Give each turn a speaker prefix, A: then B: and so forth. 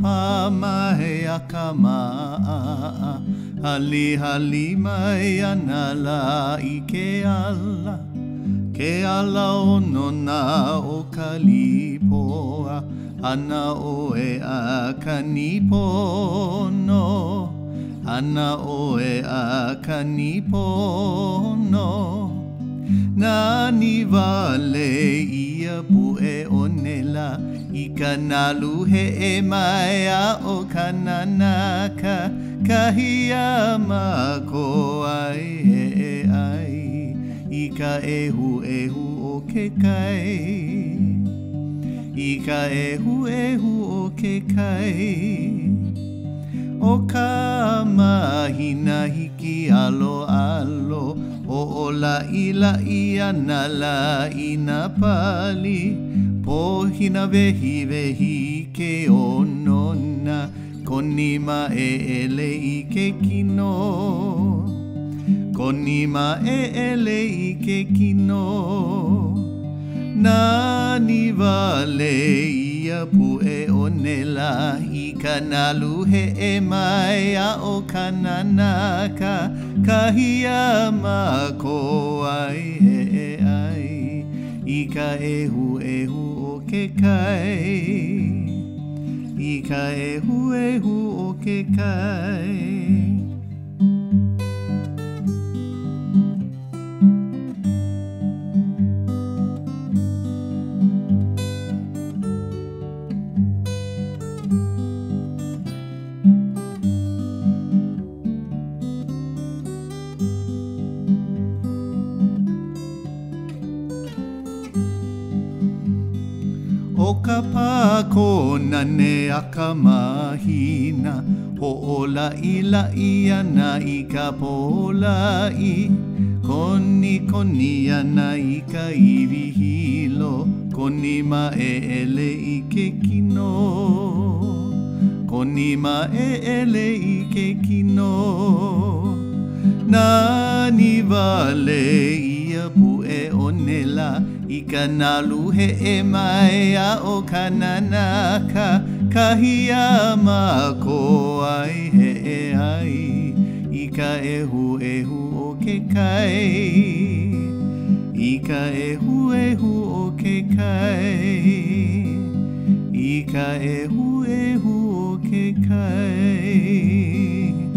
A: Pamahe akama'a hali mai ana la I ke ala ono na o kalipoa ana oe a kanipono ana oe a kanipono nani vale ia pue onela Ika nalu he e mai a o kananaka Kahia mako ai he ai Ika ehu o ke kai Ika ehu o ke kai O ka mahina hiki alo O ola ila ia na la ina pali Po hina vehi ke onona Konima ele I ke kino Konima ele I ke kino Nani vale ia pue onela Ika nalu he e mai a o kananaka Kahia mako ai he ai Ika ehu o ke kai Ika ehu o ke kai O ka pakona ne akamahina Ho'ola ila ia na I ka polai Koni ana I ka iwihilo Konima ele I ke kino Konima ele I ke kino Nani vale ia pue onela Ika nalu he e mai a o kananaka Kahia mako ai he ai Ika ehu o ke kai Ika ehu o ke kai Ika ehu o ke kai